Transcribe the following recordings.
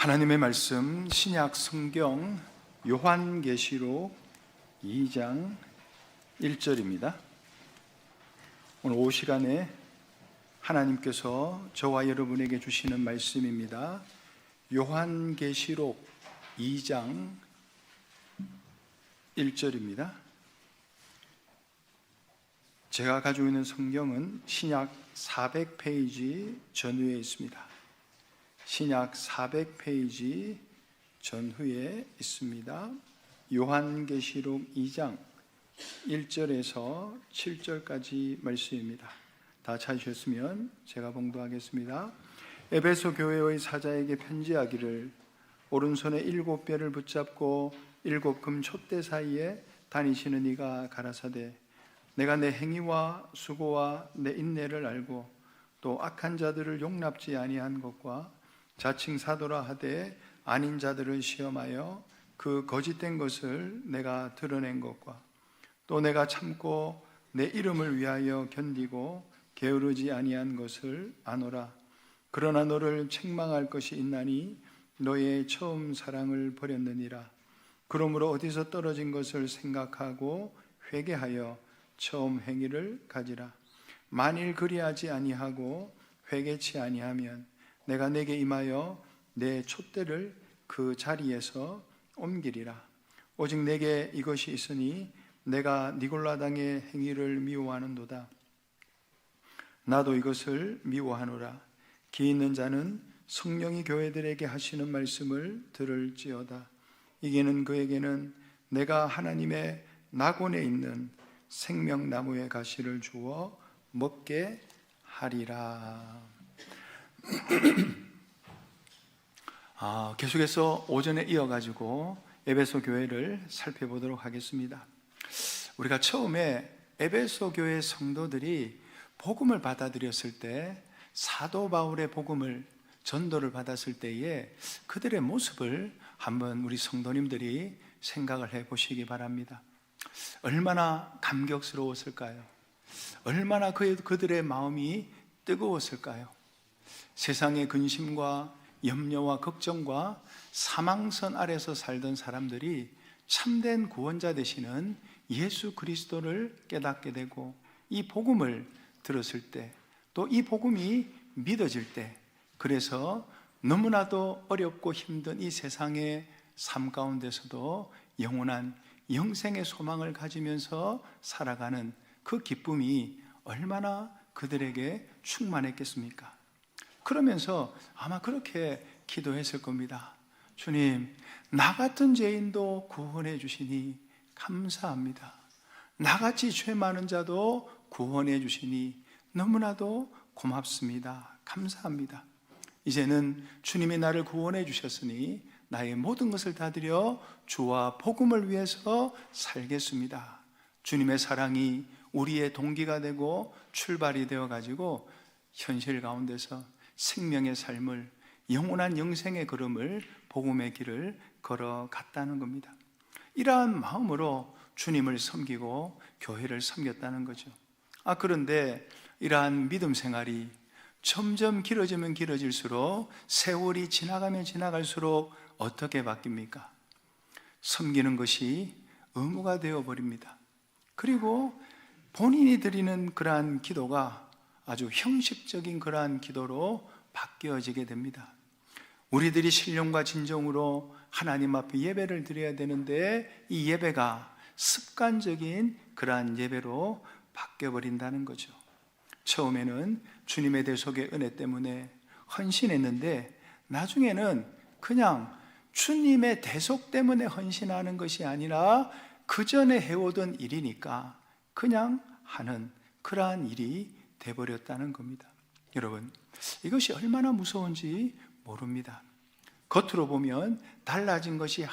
하나님의 말씀 신약 성경 요한계시록 2장 1절입니다. 오늘 오후 시간에 하나님께서 저와 여러분에게 주시는 말씀입니다. 요한계시록 2장 1절입니다. 제가 가지고 있는 성경은 신약 400페이지 전후에 있습니다. 신약 400페이지 전후에 있습니다. 요한계시록 2장 1절에서 7절까지 말씀입니다. 다 찾으셨으면 제가 봉독하겠습니다. 에베소 교회의 사자에게 편지하기를, 오른손에 7뼈를 붙잡고 7 금 촛대 사이에 다니시는 이가 가라사대, 내가 내 행위와 수고와 내 인내를 알고 또 악한 자들을 용납지 아니한 것과 자칭 사도라 하되 아닌 자들을 시험하여 그 거짓된 것을 내가 드러낸 것과 또 내가 참고 내 이름을 위하여 견디고 게으르지 아니한 것을 아노라. 그러나 너를 책망할 것이 있나니 너의 처음 사랑을 버렸느니라. 그러므로 어디서 떨어진 것을 생각하고 회개하여 처음 행위를 가지라. 만일 그리하지 아니하고 회개치 아니하면 내가 내게 임하여 내 촛대를 그 자리에서 옮기리라. 오직 내게 이것이 있으니 내가 니골라당의 행위를 미워하는도다. 나도 이것을 미워하노라. 기 있는 자는 성령이 교회들에게 하시는 말씀을 들을지어다. 이게는 그에게는 내가 하나님의 낙원에 있는 생명나무의 가시를 주어 먹게 하리라. 계속해서 오전에 이어가지고 에베소 교회를 살펴보도록 하겠습니다. 우리가 처음에 에베소 교회 성도들이 복음을 받아들였을 때, 사도 바울의 복음을 전도를 받았을 때에 그들의 모습을 한번 우리 성도님들이 생각을 해보시기 바랍니다. 얼마나 감격스러웠을까요? 얼마나 그들의 마음이 뜨거웠을까요? 세상의 근심과 염려와 걱정과 사망선 아래서 살던 사람들이 참된 구원자 되시는 예수 그리스도를 깨닫게 되고, 이 복음을 들었을 때, 또 이 복음이 믿어질 때, 그래서 너무나도 어렵고 힘든 이 세상의 삶 가운데서도 영원한 영생의 소망을 가지면서 살아가는 그 기쁨이 얼마나 그들에게 충만했겠습니까? 그러면서 아마 그렇게 기도했을 겁니다. 주님, 나 같은 죄인도 구원해 주시니 감사합니다. 나같이 죄 많은 자도 구원해 주시니 너무나도 고맙습니다. 감사합니다. 이제는 주님이 나를 구원해 주셨으니 나의 모든 것을 다 드려 주와 복음을 위해서 살겠습니다. 주님의 사랑이 우리의 동기가 되고 출발이 되어가지고 현실 가운데서 생명의 삶을, 영원한 영생의 걸음을, 복음의 길을 걸어갔다는 겁니다. 이러한 마음으로 주님을 섬기고 교회를 섬겼다는 거죠. 그런데 이러한 믿음 생활이 점점 길어지면 길어질수록, 세월이 지나가면 지나갈수록 어떻게 바뀝니까? 섬기는 것이 의무가 되어버립니다. 그리고 본인이 드리는 그러한 기도가 아주 형식적인 그러한 기도로 바뀌어지게 됩니다. 우리들이 신령과 진정으로 하나님 앞에 예배를 드려야 되는데, 이 예배가 습관적인 그러한 예배로 바뀌어버린다는 거죠. 처음에는 주님의 대속의 은혜 때문에 헌신했는데, 나중에는 그냥 주님의 대속 때문에 헌신하는 것이 아니라 그 전에 해오던 일이니까 그냥 하는 그러한 일이 돼버렸다는 겁니다. 여러분, 이것이 얼마나 무서운지 모릅니다. 겉으로 보면 달라진 것이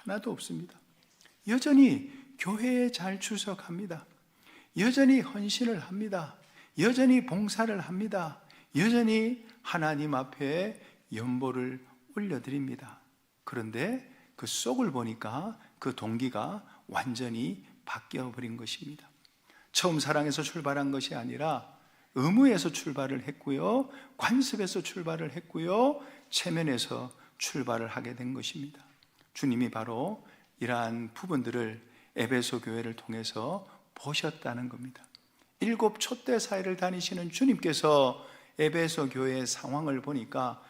하나도 없습니다. 여전히 교회에 잘 출석합니다. 여전히 헌신을 합니다. 여전히 봉사를 합니다. 여전히 하나님 앞에 연보를 올려드립니다. 그런데 그 속을 보니까 그 동기가 완전히 바뀌어버린 것입니다. 처음 사랑에서 출발한 것이 아니라 의무에서 출발을 했고요, 관습에서 출발을 했고요, 체면에서 출발을 하게 된 것입니다. 주님이 바로 이러한 부분들을 에베소 교회를 통해서 보셨다는 겁니다. 7 촛대 사이를 다니시는 주님께서 에베소 교회의 상황을 보니까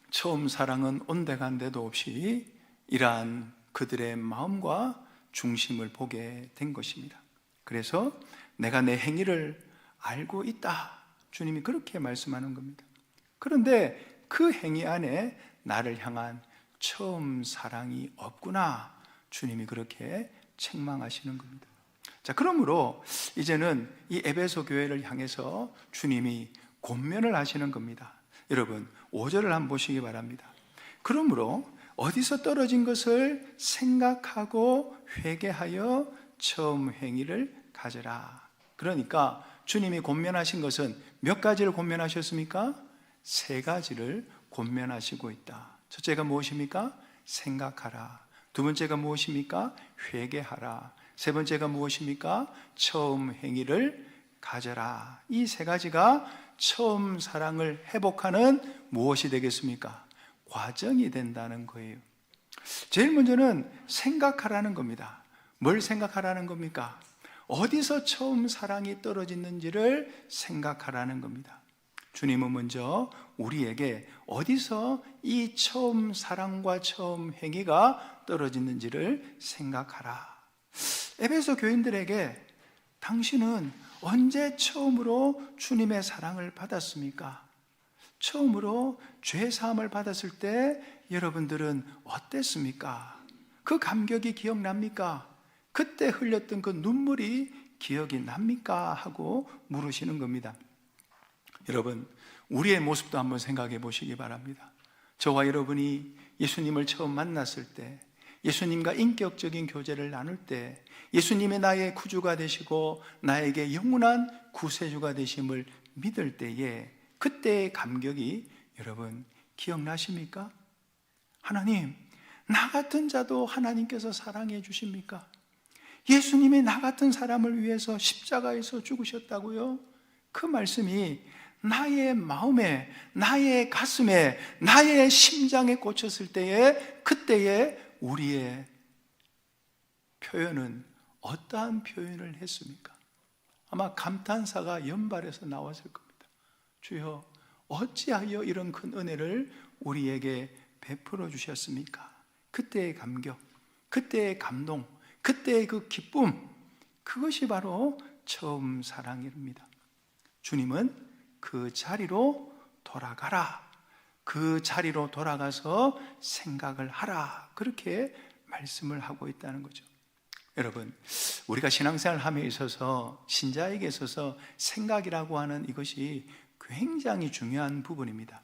처음 사랑은 온데간데도 없이 이러한 그들의 마음과 중심을 보게 된 것입니다. 그래서 내가 내 행위를 알고 있다, 주님이 그렇게 말씀하는 겁니다. 그런데 그 행위 안에 나를 향한 처음 사랑이 없구나, 주님이 그렇게 책망하시는 겁니다. 자, 그러므로 이제는 이 에베소 교회를 향해서 주님이 권면을 하시는 겁니다. 여러분 5절을 한번 보시기 바랍니다. 그러므로 어디서 떨어진 것을 생각하고 회개하여 처음 행위를 가져라. 그러니까 주님이 권면하신 것은 몇 가지를 권면하셨습니까? 3가지를 권면하시고 있다. 첫째가 무엇입니까? 생각하라. 두 번째가 무엇입니까? 회개하라. 세 번째가 무엇입니까? 처음 행위를 가져라. 이 3가지가 처음 사랑을 회복하는 무엇이 되겠습니까? 과정이 된다는 거예요. 제일 먼저는 생각하라는 겁니다. 뭘 생각하라는 겁니까? 어디서 처음 사랑이 떨어졌는지를 생각하라는 겁니다. 주님은 먼저 우리에게 어디서 이 처음 사랑과 처음 행위가 떨어졌는지를 생각하라. 에베소 교인들에게 당신은 언제 처음으로 주님의 사랑을 받았습니까? 처음으로 죄 사함을 받았을 때 여러분들은 어땠습니까? 그 감격이 기억납니까? 그때 흘렸던 그 눈물이 기억이 납니까? 하고 물으시는 겁니다. 여러분, 우리의 모습도 한번 생각해 보시기 바랍니다. 저와 여러분이 예수님을 처음 만났을 때, 예수님과 인격적인 교제를 나눌 때, 예수님이 나의 구주가 되시고 나에게 영원한 구세주가 되심을 믿을 때에 그때의 감격이 여러분 기억나십니까? 하나님, 나 같은 자도 하나님께서 사랑해 주십니까? 예수님이 나 같은 사람을 위해서 십자가에서 죽으셨다고요? 그 말씀이 나의 마음에, 나의 가슴에, 나의 심장에 꽂혔을 때에, 그때에 우리의 표현은 어떠한 표현을 했습니까? 아마 감탄사가 연발해서 나왔을 겁니다. 주여, 어찌하여 이런 큰 은혜를 우리에게 베풀어 주셨습니까? 그때의 감격, 그때의 감동, 그때의 그 기쁨, 그것이 바로 처음 사랑입니다. 주님은 그 자리로 돌아가라, 그 자리로 돌아가서 생각을 하라, 그렇게 말씀을 하고 있다는 거죠. 여러분, 우리가 신앙생활을 함에 있어서, 신자에게 있어서 생각이라고 하는 이것이 굉장히 중요한 부분입니다.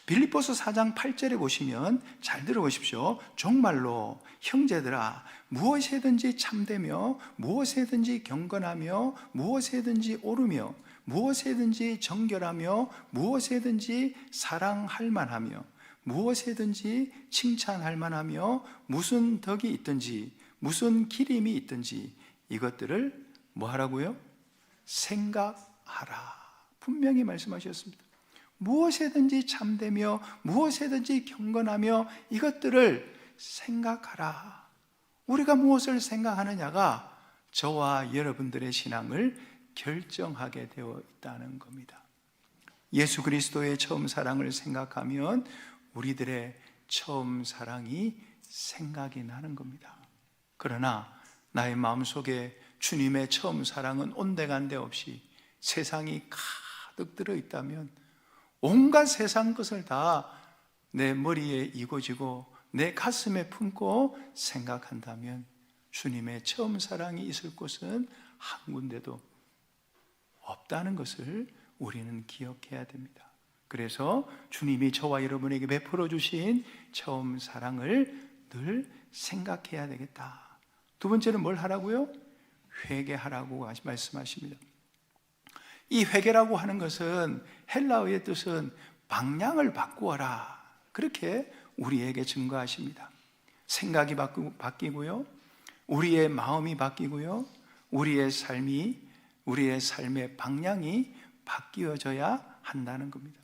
빌립보서 4장 8절에 보시면, 잘 들어보십시오. 정말로 형제들아, 무엇이든지 참되며 무엇이든지 경건하며 무엇이든지 옳으며 무엇이든지 정결하며 무엇이든지 사랑할 만하며 무엇이든지 칭찬할 만하며 무슨 덕이 있든지 무슨 기림이 있든지 이것들을 뭐 하라고요? 생각하라. 분명히 말씀하셨습니다. 무엇이든지 참되며 무엇이든지 경건하며 이것들을 생각하라. 우리가 무엇을 생각하느냐가 저와 여러분들의 신앙을 결정하게 되어 있다는 겁니다. 예수 그리스도의 처음 사랑을 생각하면 우리들의 처음 사랑이 생각이 나는 겁니다. 그러나 나의 마음속에 주님의 처음 사랑은 온데간데 없이 세상이 가득 들어있다면, 온갖 세상 것을 다 내 머리에 이고지고 내 가슴에 품고 생각한다면 주님의 처음 사랑이 있을 곳은 한 군데도 없다는 것을 우리는 기억해야 됩니다. 그래서 주님이 저와 여러분에게 베풀어 주신 처음 사랑을 늘 생각해야 되겠다. 두 번째는 뭘 하라고요? 회개하라고 말씀하십니다. 이 회개라고 하는 것은 헬라어의 뜻은 방향을 바꾸어라, 그렇게 우리에게 증거하십니다. 생각이 바뀌고요, 우리의 마음이 바뀌고요, 우리의 삶의 방향이 바뀌어져야 한다는 겁니다.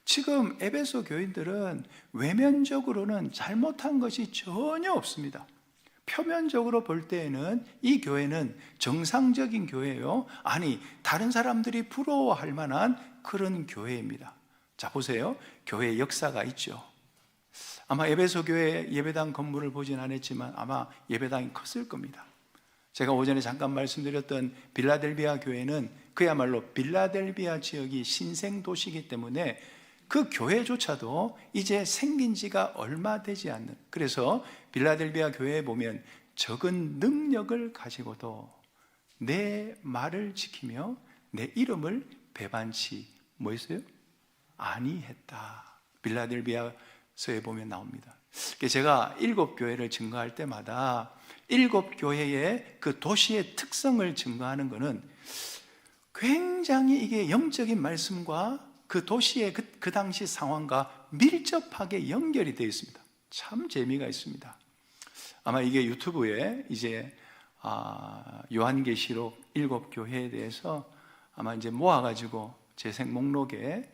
지금 에베소 교인들은 외면적으로는 잘못한 것이 전혀 없습니다. 표면적으로 볼 때에는 이 교회는 정상적인 교회예요. 아니, 다른 사람들이 부러워할 만한 그런 교회입니다. 자, 보세요. 교회의 역사가 있죠. 아마 에베소 교회 예배당 건물을 보진 않았지만 아마 예배당이 컸을 겁니다. 제가 오전에 잠깐 말씀드렸던 빌라델비아 교회는 그야말로 빌라델비아 지역이 신생도시이기 때문에 그 교회조차도 이제 생긴 지가 얼마 되지 않는, 그래서 빌라델비아 교회에 보면 적은 능력을 가지고도 내 말을 지키며 내 이름을 배반치 뭐했어요? 아니했다. 빌라델비아서에 보면 나옵니다. 제가 7교회를 증거할 때마다 7교회의 그 도시의 특성을 증거하는 것은 굉장히 이게 영적인 말씀과 그 도시의 그 당시 상황과 밀접하게 연결이 되어 있습니다. 참 재미가 있습니다. 아마 이게 유튜브에 이제 요한계시록 7교회에 대해서 아마 이제 모아가지고 재생 목록에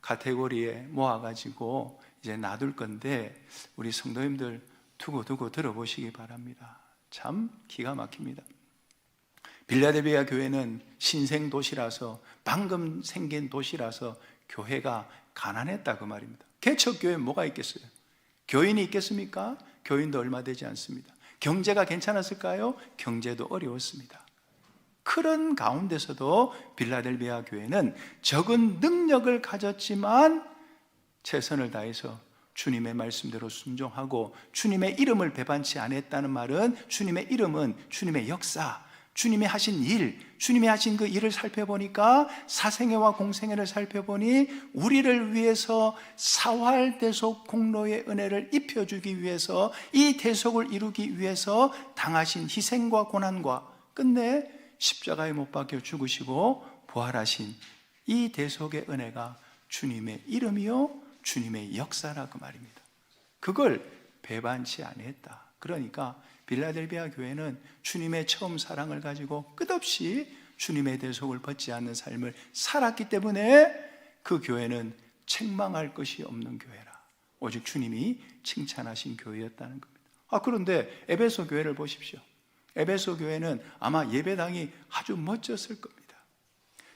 카테고리에 모아가지고 이제 놔둘 건데 우리 성도님들 두고 들어보시기 바랍니다. 참 기가 막힙니다. 빌라델비아 교회는 신생 도시라서, 방금 생긴 도시라서 교회가 가난했다 그 말입니다. 개척 교회 뭐가 있겠어요? 교인이 있겠습니까? 교인도 얼마 되지 않습니다. 경제가 괜찮았을까요? 경제도 어려웠습니다. 그런 가운데서도 빌라델비아 교회는 적은 능력을 가졌지만 최선을 다해서 주님의 말씀대로 순종하고 주님의 이름을 배반치 않았다는 말은 주님의 이름은 주님의 역사, 주님이 하신 일, 주님이 하신 그 일을 살펴보니까 사생애와 공생애를 살펴보니 우리를 위해서 사활대속 공로의 은혜를 입혀주기 위해서, 이 대속을 이루기 위해서 당하신 희생과 고난과 끝내 십자가에 못 박혀 죽으시고 부활하신 이 대속의 은혜가 주님의 이름이요 주님의 역사라 그 말입니다. 그걸 배반치 아니했다. 그러니까 빌라델비아 교회는 주님의 처음 사랑을 가지고 끝없이 주님의 대속을 받지 않는 삶을 살았기 때문에 그 교회는 책망할 것이 없는 교회라, 오직 주님이 칭찬하신 교회였다는 겁니다. 그런데 에베소 교회를 보십시오. 에베소 교회는 아마 예배당이 아주 멋졌을 겁니다.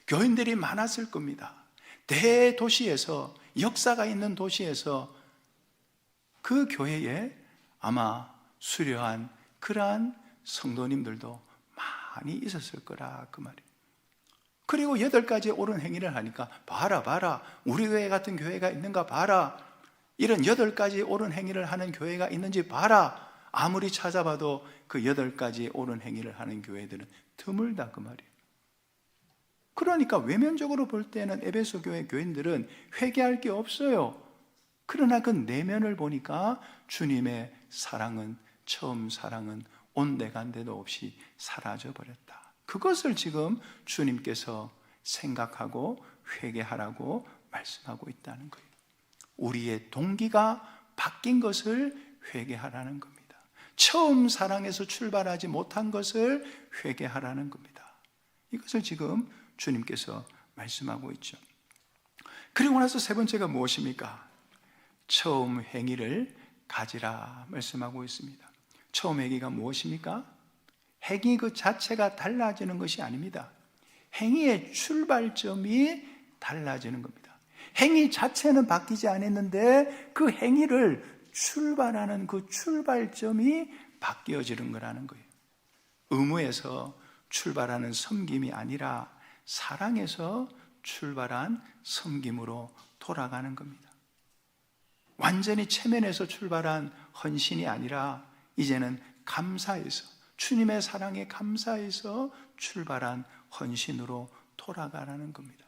교인들이 많았을 겁니다. 대도시에서, 역사가 있는 도시에서 그 교회에 아마 수려한 그러한 성도님들도 많이 있었을 거라 그 말이에요. 그리고 8가지 옳은 행위를 하니까 봐라 우리 교회 같은 교회가 있는가 봐라, 이런 8가지 옳은 행위를 하는 교회가 있는지 봐라. 아무리 찾아봐도 그 8가지 옳은 행위를 하는 교회들은 드물다 그 말이에요. 그러니까 외면적으로 볼 때는 에베소 교회 교인들은 회개할 게 없어요. 그러나 그 내면을 보니까 주님의 사랑은, 처음 사랑은 온데간데도 없이 사라져 버렸다. 그것을 지금 주님께서 생각하고 회개하라고 말씀하고 있다는 거예요. 우리의 동기가 바뀐 것을 회개하라는 겁니다. 처음 사랑에서 출발하지 못한 것을 회개하라는 겁니다. 이것을 지금 주님께서 말씀하고 있죠. 그리고 나서 세 번째가 무엇입니까? 처음 행위를 가지라 말씀하고 있습니다. 처음 행위가 무엇입니까? 행위 그 자체가 달라지는 것이 아닙니다. 행위의 출발점이 달라지는 겁니다. 행위 자체는 바뀌지 않았는데 그 행위를 출발하는 그 출발점이 바뀌어지는 거라는 거예요. 의무에서 출발하는 섬김이 아니라 사랑에서 출발한 섬김으로 돌아가는 겁니다. 완전히 체면에서 출발한 헌신이 아니라 이제는 감사에서, 주님의 사랑에 감사해서 출발한 헌신으로 돌아가라는 겁니다.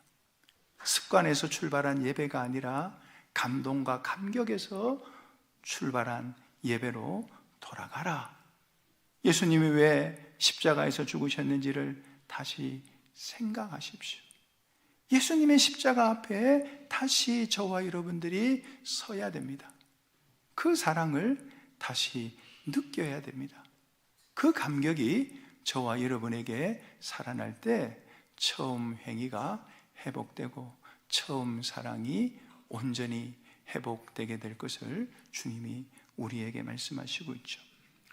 습관에서 출발한 예배가 아니라 감동과 감격에서 출발한 예배로 돌아가라. 예수님이 왜 십자가에서 죽으셨는지를 다시 생각하십시오. 예수님의 십자가 앞에 다시 저와 여러분들이 서야 됩니다. 그 사랑을 다시 느껴야 됩니다. 그 감격이 저와 여러분에게 살아날 때 처음 행위가 회복되고 처음 사랑이 온전히 회복되게 될 것을 주님이 우리에게 말씀하시고 있죠.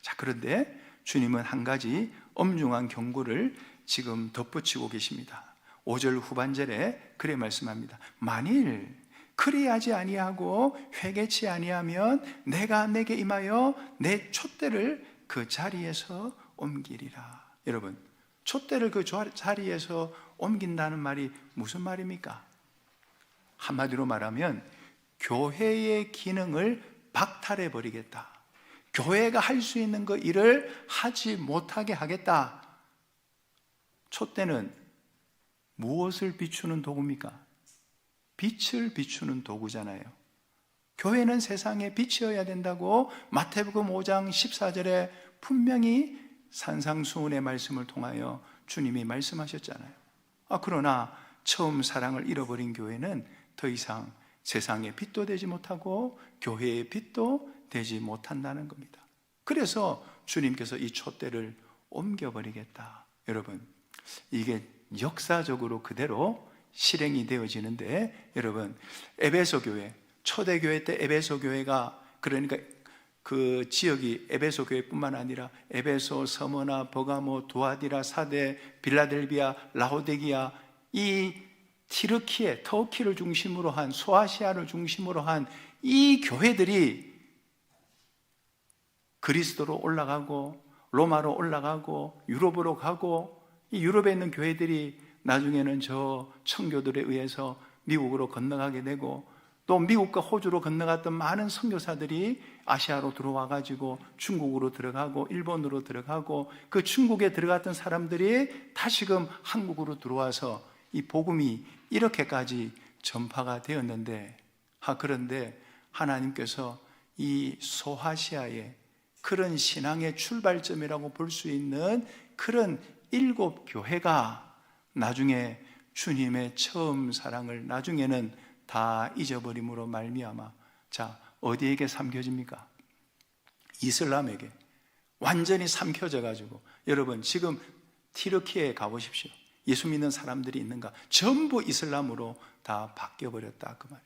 자, 그런데 주님은 한 가지 엄중한 경고를 지금 덧붙이고 계십니다. 5절 후반절에 그래 말씀합니다. 만일 그리하지 아니하고 회개치 아니하면 내가 내게 임하여 내 촛대를 그 자리에서 옮기리라. 여러분, 촛대를 그 자리에서 옮긴다는 말이 무슨 말입니까? 한마디로 말하면 교회의 기능을 박탈해 버리겠다. 교회가 할 수 있는 그 일을 하지 못하게 하겠다. 촛대는 무엇을 비추는 도구입니까? 빛을 비추는 도구잖아요. 교회는 세상에 빛이어야 된다고 마태복음 5장 14절에 분명히 산상수훈의 말씀을 통하여 주님이 말씀하셨잖아요. 그러나 처음 사랑을 잃어버린 교회는 더 이상 세상의 빛도 되지 못하고 교회의 빛도 되지 못한다는 겁니다. 그래서 주님께서 이 촛대를 옮겨버리겠다. 여러분, 이게 역사적으로 그대로 실행이 되어지는데, 여러분, 에베소 교회, 초대교회 때 에베소 교회가, 그러니까 그 지역이 에베소 교회뿐만 아니라 에베소, 서머나, 버가모, 두아디라, 사데, 빌라델비아, 라오디게아, 이 티르키에, 터키를 중심으로 한, 소아시아를 중심으로 한 이 교회들이 그리스도로 올라가고 로마로 올라가고 유럽으로 가고, 이 유럽에 있는 교회들이 나중에는 저 청교들에 의해서 미국으로 건너가게 되고, 또 미국과 호주로 건너갔던 많은 선교사들이 아시아로 들어와 가지고 중국으로 들어가고 일본으로 들어가고, 그 중국에 들어갔던 사람들이 다시금 한국으로 들어와서 이 복음이 이렇게까지 전파가 되었는데, 그런데 하나님께서 이 소아시아의 그런 신앙의 출발점이라고 볼 수 있는 그런 7교회가 나중에 주님의 처음 사랑을 나중에는 다 잊어버림으로 말미암아, 자, 어디에게 삼켜집니까? 이슬람에게 완전히 삼켜져 가지고, 여러분 지금 티르키에 가보십시오. 예수 믿는 사람들이 있는가? 전부 이슬람으로 다 바뀌어버렸다, 그 말이에요.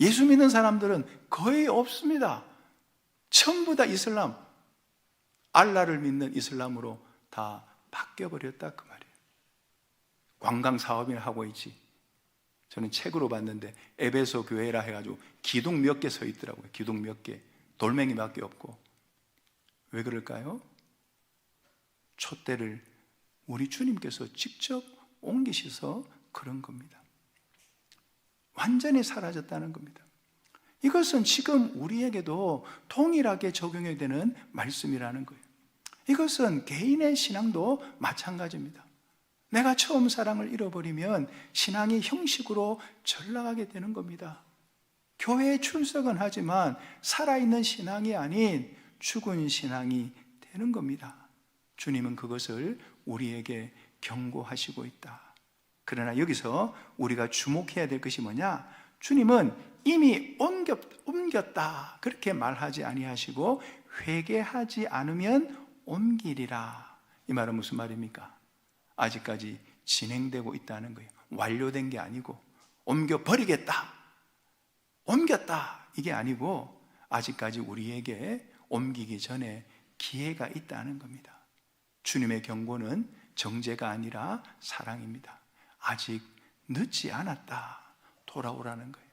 예수 믿는 사람들은 거의 없습니다. 전부 다 이슬람, 알라를 믿는 이슬람으로 다 바뀌어버렸다, 그 말이에요. 관광 사업을 하고 있지. 저는 책으로 봤는데 에베소 교회라 해가지고 기둥 몇 개 서 있더라고요. 기둥 몇 개, 돌멩이 몇 개 없고. 왜 그럴까요? 촛대를 우리 주님께서 직접 옮기셔서 그런 겁니다. 완전히 사라졌다는 겁니다. 이것은 지금 우리에게도 동일하게 적용이 되는 말씀이라는 거예요. 이것은 개인의 신앙도 마찬가지입니다. 내가 처음 사랑을 잃어버리면 신앙이 형식으로 전락하게 되는 겁니다. 교회에 출석은 하지만 살아있는 신앙이 아닌 죽은 신앙이 되는 겁니다. 주님은 그것을 우리에게 경고하시고 있다. 그러나 여기서 우리가 주목해야 될 것이 뭐냐? 주님은 이미 옮겼다 그렇게 말하지 아니하시고 회개하지 않으면 옮기리라. 이 말은 무슨 말입니까? 아직까지 진행되고 있다는 거예요. 완료된 게 아니고, 옮겨버리겠다, 옮겼다, 이게 아니고 아직까지 우리에게 옮기기 전에 기회가 있다는 겁니다. 주님의 경고는 정죄가 아니라 사랑입니다. 아직 늦지 않았다, 돌아오라는 거예요.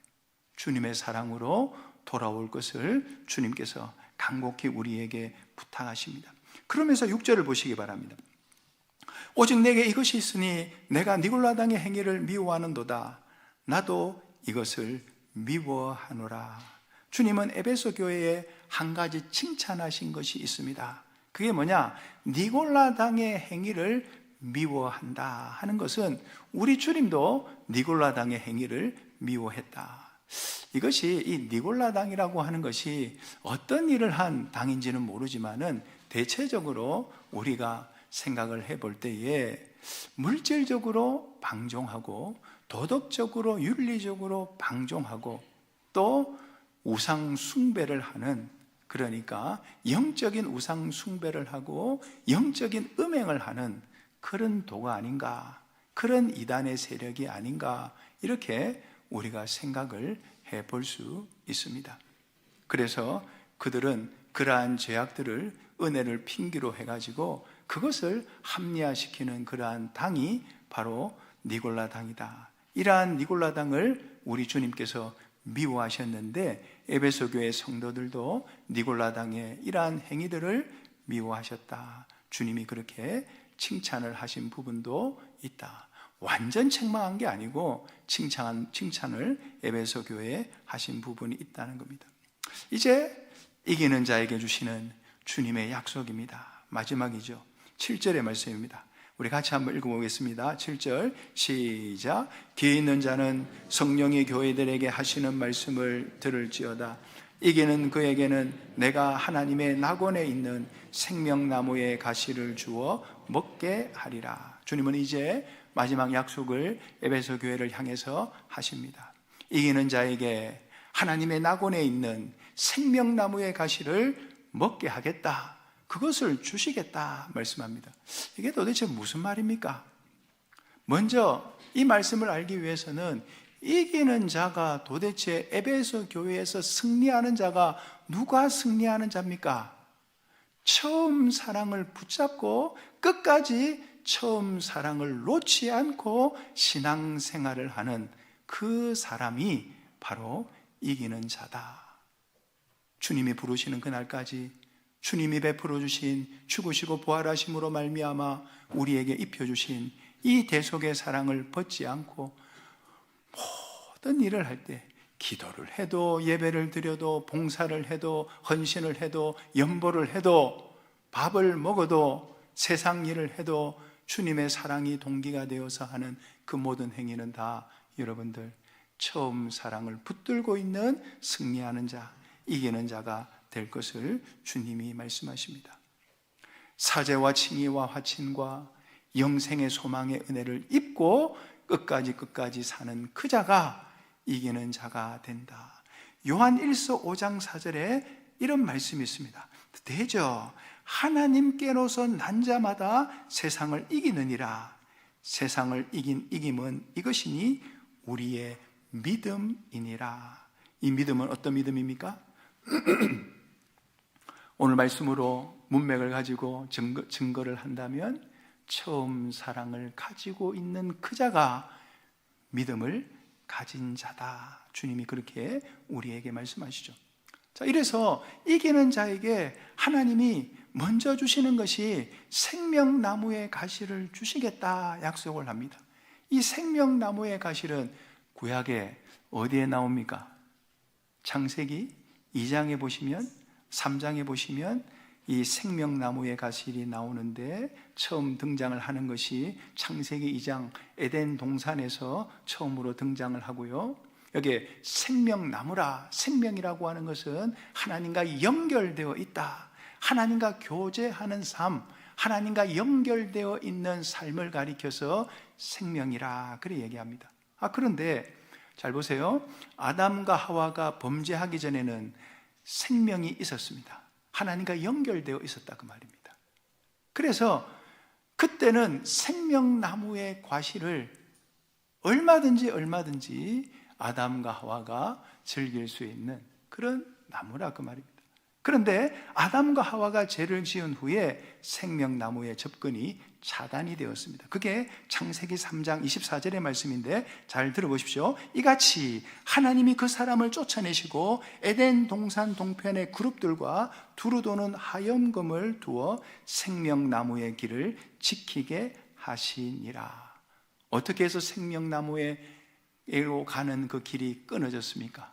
주님의 사랑으로 돌아올 것을 주님께서 간곡히 우리에게 부탁하십니다. 그러면서 6절을 보시기 바랍니다. 오직 내게 이것이 있으니 내가 니골라당의 행위를 미워하는도다. 나도 이것을 미워하노라. 주님은 에베소 교회에 한 가지 칭찬하신 것이 있습니다. 그게 뭐냐? 니골라당의 행위를 미워한다 하는 것은 우리 주님도 니골라당의 행위를 미워했다. 이것이 이 니골라당이라고 하는 것이 어떤 일을 한 당인지는 모르지만은 대체적으로 우리가 생각을 해볼 때에 물질적으로 방종하고 도덕적으로 윤리적으로 방종하고 또 우상 숭배를 하는, 그러니까 영적인 우상 숭배를 하고 영적인 음행을 하는 그런 도가 아닌가, 그런 이단의 세력이 아닌가, 이렇게 우리가 생각을 해볼 수 있습니다. 그래서 그들은 그러한 죄악들을 은혜를 핑계로 해가지고 그것을 합리화시키는 그러한 당이 바로 니골라 당이다. 이러한 니골라 당을 우리 주님께서 미워하셨는데 에베소 교회 성도들도 니골라 당의 이러한 행위들을 미워하셨다. 주님이 그렇게 칭찬을 하신 부분도 있다. 완전 책망한 게 아니고 칭찬을 에베소 교회에 하신 부분이 있다는 겁니다. 이제 이기는 자에게 주시는 주님의 약속입니다. 마지막이죠. 7절의 말씀입니다. 우리 같이 한번 읽어보겠습니다. 7절 시작. 귀 있는 자는 성령이 교회들에게 하시는 말씀을 들을지어다. 이기는 그에게는 내가 하나님의 낙원에 있는 생명나무의 가시를 주어 먹게 하리라. 주님은 이제 마지막 약속을 에베소 교회를 향해서 하십니다. 이기는 자에게 하나님의 낙원에 있는 생명나무의 가시를 먹게 하겠다. 그것을 주시겠다 말씀합니다. 이게 도대체 무슨 말입니까? 먼저 이 말씀을 알기 위해서는 이기는 자가 도대체 에베소 교회에서 승리하는 자가 누가 승리하는 자입니까? 처음 사랑을 붙잡고 끝까지 처음 사랑을 놓지 않고 신앙생활을 하는 그 사람이 바로 이기는 자다. 주님이 부르시는 그날까지 주님이 베풀어 주신 죽으시고 부활하심으로 말미암아 우리에게 입혀주신 이 대속의 사랑을 벗지 않고 모든 일을 할 때 기도를 해도 예배를 드려도 봉사를 해도 헌신을 해도 연보를 해도 밥을 먹어도 세상 일을 해도 주님의 사랑이 동기가 되어서 하는 그 모든 행위는 다 여러분들 처음 사랑을 붙들고 있는 승리하는 자, 이기는 자가 될 것을 주님이 말씀하십니다. 사죄와 칭의와 화친과 영생의 소망의 은혜를 입고 끝까지 사는 그 자가 이기는 자가 된다. 요한 1서 5장 4절에 이런 말씀이 있습니다. 되죠. 하나님께로서 난 자마다 세상을 이기느니라. 세상을 이긴 이김은 이것이니 우리의 믿음이니라. 이 믿음은 어떤 믿음입니까? 오늘 말씀으로 문맥을 가지고 증거를 한다면 처음 사랑을 가지고 있는 그 자가 믿음을 가진 자다. 주님이 그렇게 우리에게 말씀하시죠. 자, 이래서 이기는 자에게 하나님이 먼저 주시는 것이 생명나무의 가시를 주시겠다 약속을 합니다. 이 생명나무의 가시는 구약에 어디에 나옵니까? 창세기 2장에 보시면 3장에 보시면 이 생명나무의 가시이 나오는데 처음 등장을 하는 것이 창세기 2장 에덴 동산에서 처음으로 등장을 하고요. 여기에 생명나무라, 생명이라고 하는 것은 하나님과 연결되어 있다. 하나님과 교제하는 삶, 하나님과 연결되어 있는 삶을 가리켜서 생명이라 그렇게 얘기합니다. 그런데 잘 보세요. 아담과 하와가 범죄하기 전에는 생명이 있었습니다. 하나님과 연결되어 있었다 그 말입니다. 그래서 그때는 생명나무의 과실을 얼마든지 아담과 하와가 즐길 수 있는 그런 나무라 그 말입니다. 그런데 아담과 하와가 죄를 지은 후에 생명나무의 접근이 차단이 되었습니다. 그게 창세기 3장 24절의 말씀인데 잘 들어보십시오. 이같이 하나님이 그 사람을 쫓아내시고 에덴 동산 동편의 그룹들과 두루 도는 하염금을 두어 생명나무의 길을 지키게 하시니라. 어떻게 해서 생명나무에로 가는 그 길이 끊어졌습니까?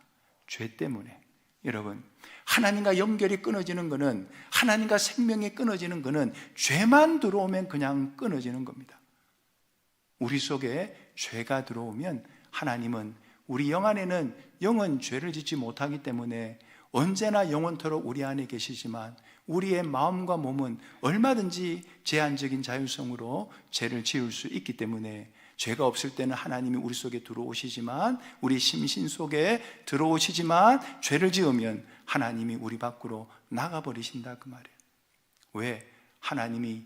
죄 때문에. 여러분, 하나님과 연결이 끊어지는 것은, 하나님과 생명이 끊어지는 것은 죄만 들어오면 그냥 끊어지는 겁니다. 우리 속에 죄가 들어오면 하나님은 우리 영 안에는, 영은 죄를 짓지 못하기 때문에 언제나 영원토록 우리 안에 계시지만 우리의 마음과 몸은 얼마든지 제한적인 자율성으로 죄를 지을 수 있기 때문에 죄가 없을 때는 하나님이 우리 속에 들어오시지만, 우리 심신 속에 들어오시지만 죄를 지으면 하나님이 우리 밖으로 나가버리신다 그 말이에요. 왜? 하나님이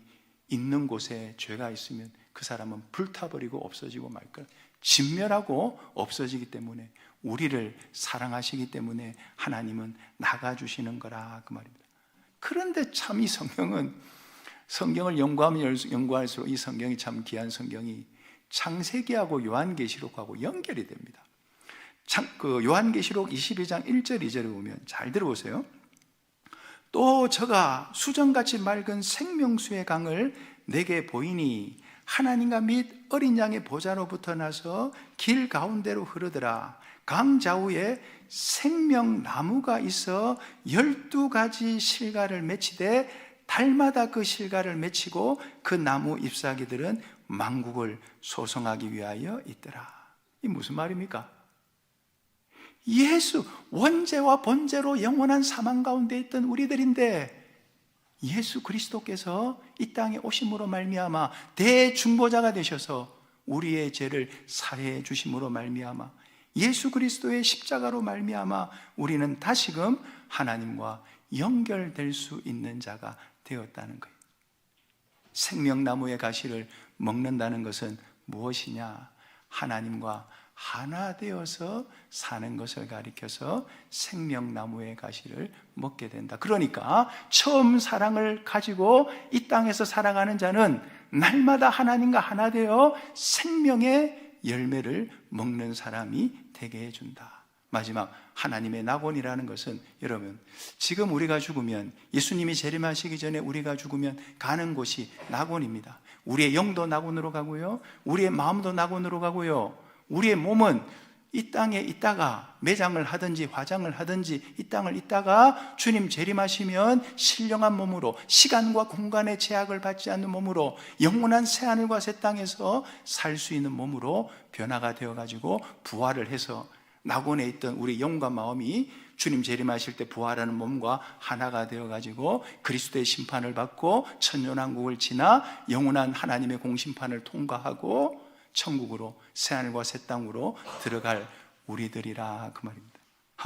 있는 곳에 죄가 있으면 그 사람은 불타버리고 없어지고 말 거예요. 진멸하고 없어지기 때문에, 우리를 사랑하시기 때문에 하나님은 나가주시는 거라, 그 말입니다. 그런데 참 이 성경을 연구하면 연구할수록 이 성경이 참 귀한 성경이 창세기하고 요한계시록하고 연결이 됩니다. 요한계시록 22장 1절 2절에 보면, 잘 들어보세요. 또 저가 수정같이 맑은 생명수의 강을 내게 보이니 하나님과 및 어린 양의 보좌로부터 나서 길 가운데로 흐르더라. 강 좌우에 생명나무가 있어 12가지 실과를 맺히되 달마다 그 실과를 맺히고 그 나무 잎사귀들은 만국을 소성하기 위하여 있더라. 이 무슨 말입니까? 예수, 원죄와 번죄로 영원한 사망 가운데 있던 우리들인데 예수 그리스도께서 이 땅에 오심으로 말미암아 대중보자가 되셔서 우리의 죄를 사해해 주심으로 말미암아 예수 그리스도의 십자가로 말미암아 우리는 다시금 하나님과 연결될 수 있는 자가 되었다는 거예요. 생명나무의 가시를 먹는다는 것은 무엇이냐? 하나님과 하나 되어서 사는 것을 가리켜서 생명나무의 가시를 먹게 된다. 그러니까 처음 사랑을 가지고 이 땅에서 살아가는 자는 날마다 하나님과 하나 되어 생명의 열매를 먹는 사람이 되게 해준다. 마지막, 하나님의 낙원이라는 것은, 여러분, 지금 우리가 죽으면, 예수님이 재림하시기 전에 우리가 죽으면 가는 곳이 낙원입니다. 우리의 영도 낙원으로 가고요, 우리의 마음도 낙원으로 가고요, 우리의 몸은 이 땅에 있다가 매장을 하든지 화장을 하든지 이 땅을 있다가 주님 재림하시면 신령한 몸으로, 시간과 공간의 제약을 받지 않는 몸으로, 영원한 새하늘과 새 땅에서 살 수 있는 몸으로 변화가 되어가지고 부활을 해서 낙원에 있던 우리 영과 마음이 주님 재림하실 때 부활하는 몸과 하나가 되어가지고 그리스도의 심판을 받고 천년왕국을 지나 영원한 하나님의 공심판을 통과하고 천국으로, 새하늘과 새 땅으로 들어갈 우리들이라, 그 말입니다.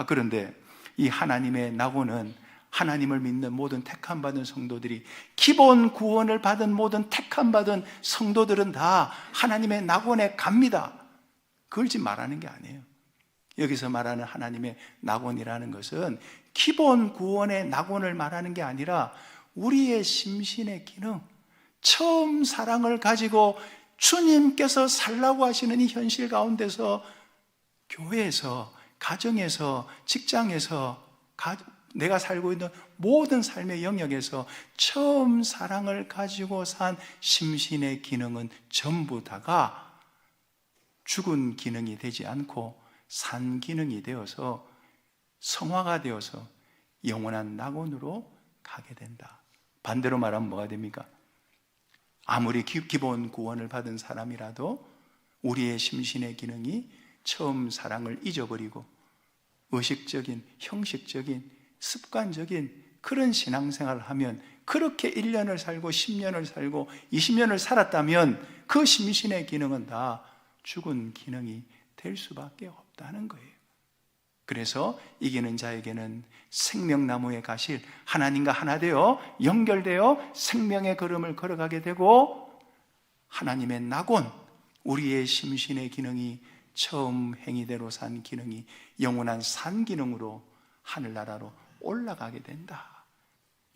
그런데 이 하나님의 낙원은 하나님을 믿는 모든 택함받은 성도들이, 기본 구원을 받은 모든 택함받은 성도들은 다 하나님의 낙원에 갑니다. 그걸 지금 말하는 게 아니에요. 여기서 말하는 하나님의 낙원이라는 것은 기본 구원의 낙원을 말하는 게 아니라 우리의 심신의 기능, 처음 사랑을 가지고 주님께서 살라고 하시는 이 현실 가운데서, 교회에서, 가정에서, 직장에서, 내가 살고 있는 모든 삶의 영역에서 처음 사랑을 가지고 산 심신의 기능은 전부 다가 죽은 기능이 되지 않고 산 기능이 되어서 성화가 되어서 영원한 낙원으로 가게 된다. 반대로 말하면 뭐가 됩니까? 아무리 기본 구원을 받은 사람이라도 우리의 심신의 기능이 처음 사랑을 잊어버리고 의식적인, 형식적인, 습관적인 그런 신앙생활을 하면, 그렇게 1년을 살고 10년을 살고 20년을 살았다면 그 심신의 기능은 다 죽은 기능이 될 수밖에 없다는 거예요. 그래서 이기는 자에게는 생명나무의 가실, 하나님과 하나 되어 연결되어 생명의 걸음을 걸어가게 되고, 하나님의 낙원, 우리의 심신의 기능이 처음 행위대로 산 기능이 영원한 산 기능으로 하늘나라로 올라가게 된다.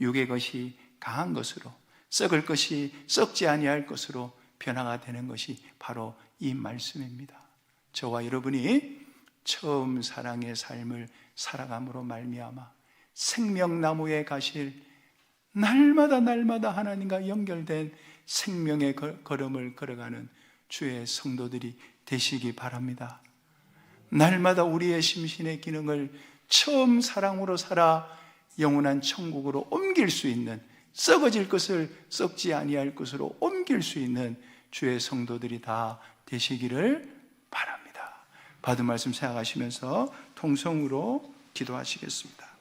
육의 것이 강한 것으로, 썩을 것이 썩지 아니할 것으로 변화가 되는 것이 바로 이 말씀입니다. 저와 여러분이 처음 사랑의 삶을 살아감으로 말미암아 생명나무에 가실, 날마다 하나님과 연결된 생명의 걸음을 걸어가는 주의 성도들이 되시기 바랍니다. 날마다 우리의 심신의 기능을 처음 사랑으로 살아 영원한 천국으로 옮길 수 있는, 썩어질 것을 썩지 아니할 것으로 옮길 수 있는 주의 성도들이 다 되시기를 바랍니다. 받은 말씀 생각하시면서 통성으로 기도하시겠습니다.